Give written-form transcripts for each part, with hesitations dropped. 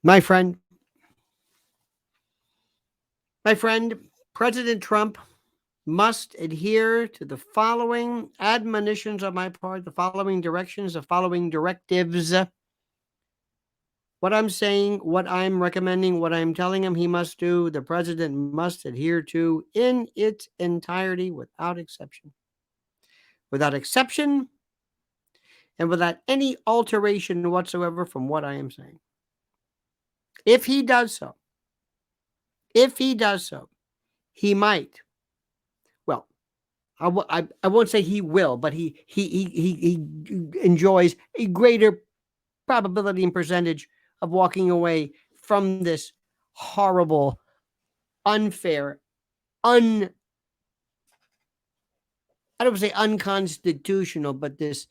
My friend, my friend, President Trump must adhere to the following admonitions on my part, the following directions, the following directives. What I'm saying, what I'm recommending, what I'm telling him he must do, the president must adhere to in its entirety without exception. Without exception and without any alteration whatsoever from what I am saying. If he does so, if he does so, he might, well, I won't say he will, but he enjoys a greater probability and percentage of walking away from this horrible, unfair, un I don't want to say unconstitutional, but this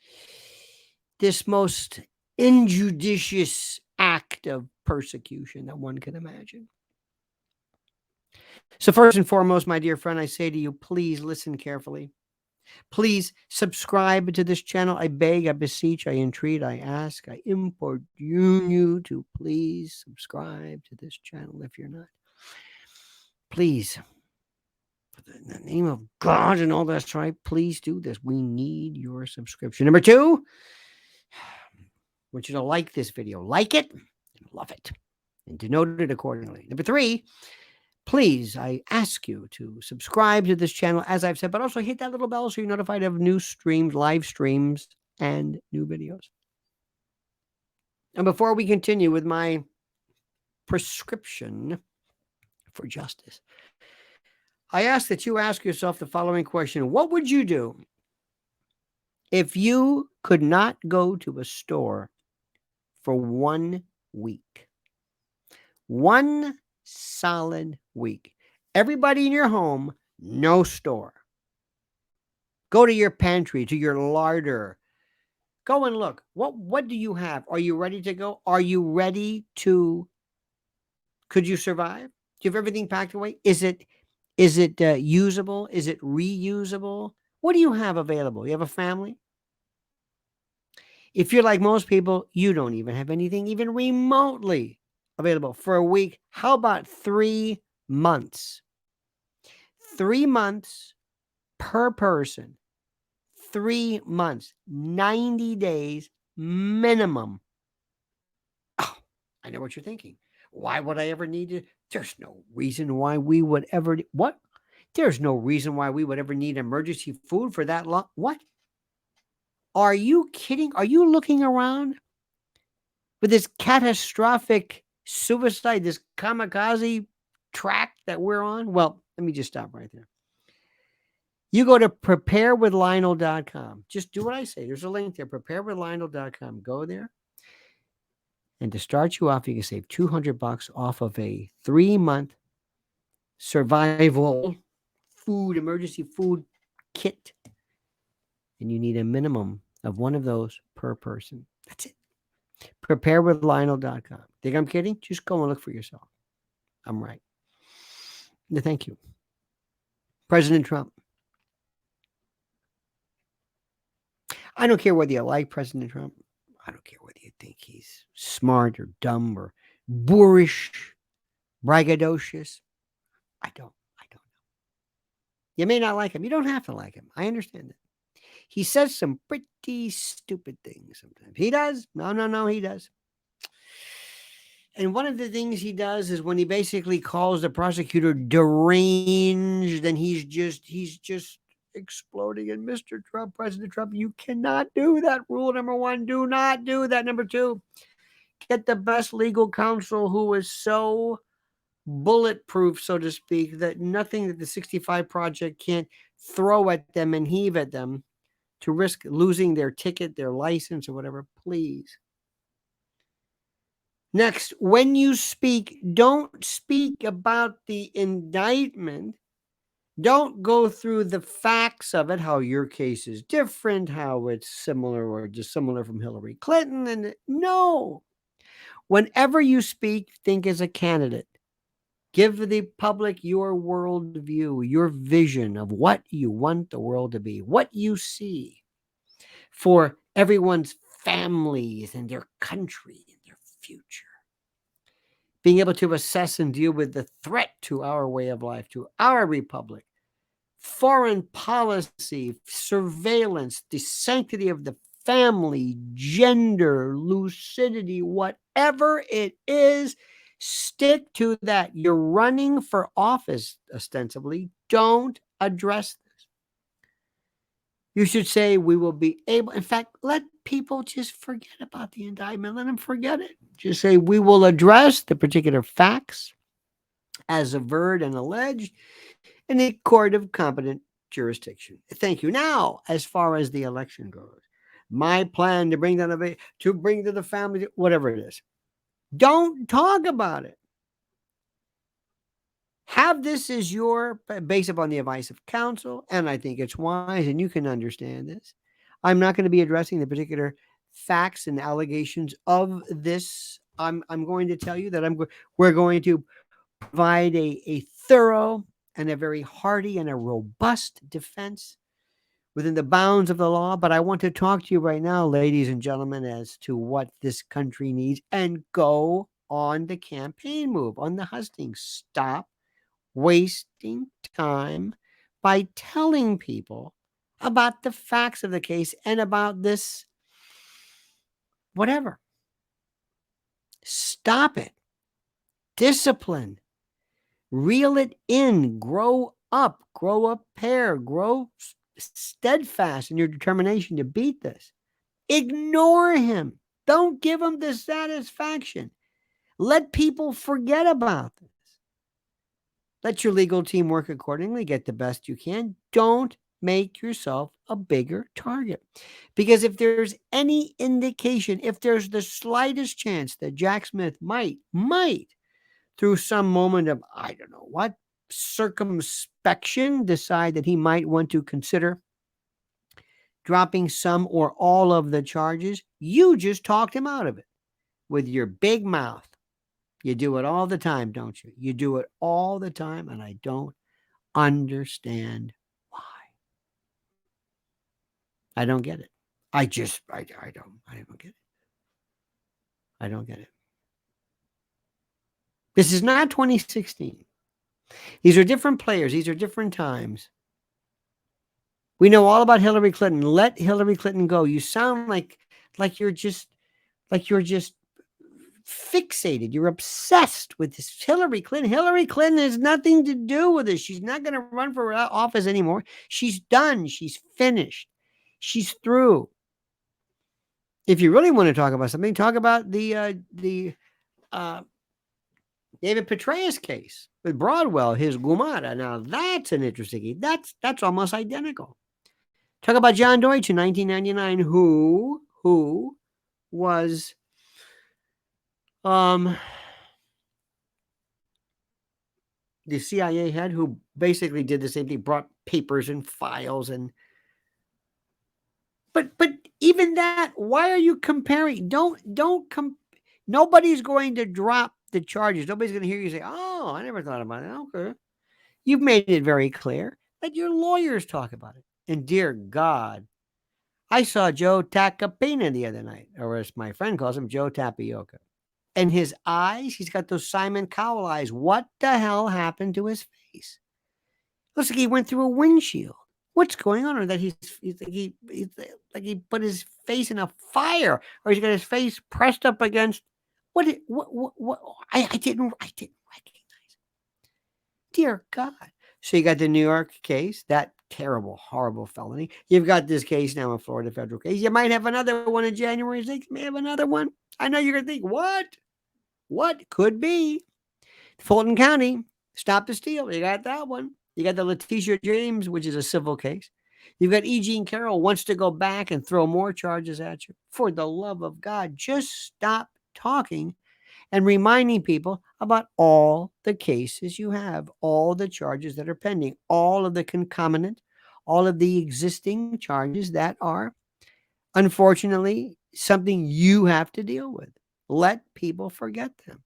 most injudicious act of persecution that one can imagine. So first and foremost, my dear friend, I say to you, please listen carefully. Please subscribe to this channel. I beg, I beseech, I entreat, I ask, I importune you to please subscribe to this channel if you're not. Please, in the name of God and all that's right, please do this. We need your subscription. Number two, I want you to like this video. Like it and love it. And denote it accordingly. Number three, please, I ask you to subscribe to this channel, as I've said, but also hit that little bell so you're notified of new streams, live streams, and new videos. And before we continue with my prescription for justice, I ask that you ask yourself the following question. What would you do if you could not go to a store for 1 week? 1 solid week. Everybody in your home, no store. Go to your pantry, to your larder. Go and look. What do you have? Are you ready to go? Are you ready to? Could you survive? Do you have everything packed away? Is it usable? Is it reusable? What do you have available? You have a family? If you're like most people, you don't even have anything even remotely available for a week. How about 3 months? 3 months per person. 3 months, 90 days minimum. Oh, I know what you're thinking. Why would I ever need to? There's no reason why we would ever. What? There's no reason why we would ever need emergency food for that long. What? Are you kidding? Are you looking around with this catastrophic suicide, this kamikaze track that we're on? Well, let me just stop right there. You go to preparedwithlionel.com. Just do what I say. There's a link there, preparedwithlionel.com. Go there. And to start you off, you can save $200 off of a 3-month survival food, emergency food kit. And you need a minimum of one of those per person. That's it. Preparedwithlionel.com. Think I'm kidding? Just go and look for yourself. I'm right. Thank you. President Trump. I don't care whether you like President Trump. I don't care whether you think he's smart or dumb or boorish, braggadocious. I don't know. You may not like him. You don't have to like him. I understand that. He says some pretty stupid things sometimes. He does. No, he does. And one of the things he does is when he basically calls the prosecutor deranged, and he's just exploding. And Mr. Trump, President Trump, you cannot do that. Rule number 1, do not do that. Number 2, get the best legal counsel who is so bulletproof, so to speak, that nothing that the 65 Project can't throw at them and heave at them to risk losing their ticket, their license, or whatever. Please. Next, when you speak, don't speak about the indictment. Don't go through the facts of it, how your case is different, how it's similar or dissimilar from Hillary Clinton. And no. Whenever you speak, think as a candidate. Give the public your worldview, your vision of what you want the world to be, what you see for everyone's families and their country and their future. being able to assess and deal with the threat to our way of life, to our republic, foreign policy, surveillance, the sanctity of the family, gender, lucidity, whatever it is, stick to that. You're running for office, ostensibly. Don't address this. You should say, we will be able, in fact, let people just forget about the indictment. Let them forget it. Just say, we will address the particular facts as averred and alleged in a court of competent jurisdiction. Thank you. Now, as far as the election goes, my plan to bring to the family, whatever it is, don't talk about it. Have this as your, based upon the advice of counsel, and I think it's wise, and you can understand this. I'm not going to be addressing the particular facts and allegations of this. I'm going to tell you that we're going to provide a thorough and a very hearty and a robust defense within the bounds of the law. But I want to talk to you right now, ladies and gentlemen, as to what this country needs, and go on the campaign move, on the hustings. Stop wasting time by telling people about the facts of the case and about this whatever. Stop it. Discipline. Reel it in. Grow a pair. Grow steadfast in your determination to beat this. Ignore him. Don't give him the satisfaction. Let people forget about this. Let your legal team work accordingly. Get the best you can. Don't make yourself a bigger target. Because if there's any indication, if there's the slightest chance that Jack Smith might, through some moment of, I don't know what, circumspection, decide that he might want to consider dropping some or all of the charges, you just talked him out of it with your big mouth. You do it all the time, don't you? You do it all the time, and I don't understand why. I don't get it. I don't get it. I don't get it. This is not 2016. These are different players. These are different times. We know all about Hillary Clinton. Let Hillary Clinton go. You sound like you're just fixated. You're obsessed with this Hillary Clinton. Hillary Clinton has nothing to do with this. She's not going to run for office anymore. She's done. She's finished. She's through. If you really want to talk about something, talk about the David Petraeus case with Broadwell, his Gumara. Now that's an interesting case. That's almost identical. Talk about John Deutsch in 1999, who was the CIA head, who basically did the same thing, brought papers and files and but even that, why are you comparing? Nobody's going to drop the charges. Nobody's going to hear you say, "Oh, I never thought about it." Okay. You've made it very clear. Let your lawyers talk about it. And dear God, I saw Joe Tacopina the other night, or as my friend calls him, Joe Tapioca. And his eyes, he's got those Simon Cowell eyes. What the hell happened to his face? Looks like he went through a windshield. What's going on? Or that he's like he put his face in a fire, or he's got his face pressed up against what? I didn't recognize. Dear God. So you got the New York case, that terrible, horrible felony. You've got this case now in Florida, federal case. You might have another one in January 6th. You may have another one. I know you're going to think, what? What could be? Fulton County, stop the steal. You got that one. You got the Letitia James, which is a civil case. You've got E. Jean Carroll wants to go back and throw more charges at you. For the love of God, just stop talking and reminding people about all the cases you have, all the charges that are pending, all of the concomitant, all of the existing charges that are, unfortunately, something you have to deal with. Let people forget them.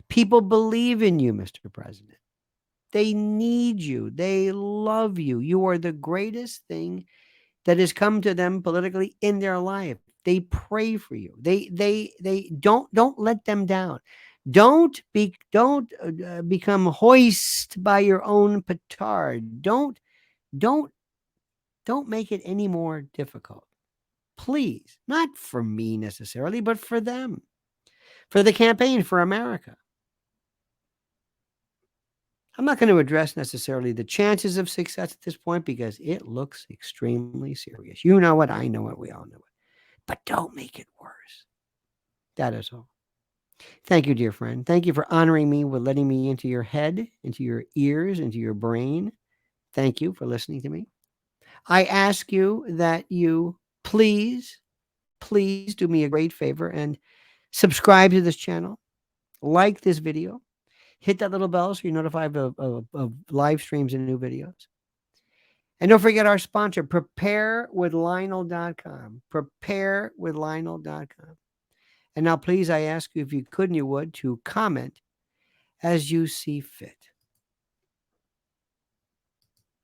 People believe in you, Mr. President. They need you. They love you. You are the greatest thing that has come to them politically in their life. They pray for you. They don't let them down. Don't become hoist by your own petard. Don't don't make it any more difficult. Please, not for me necessarily, but for them, for the campaign for America. I'm not going to address necessarily the chances of success at this point because it looks extremely serious. You know it, I know it, we all know it. But don't make it worse. That is all. Thank you, dear friend. Thank you for honoring me with letting me into your head, into your ears, into your brain. Thank you for listening to me. I ask you that you please, please do me a great favor and subscribe to this channel, like this video, hit that little bell so you're notified of live streams and new videos. And don't forget our sponsor, preparewithlionel.com. Preparewithlionel.com. And now, please, I ask you, if you could and you would, to comment as you see fit.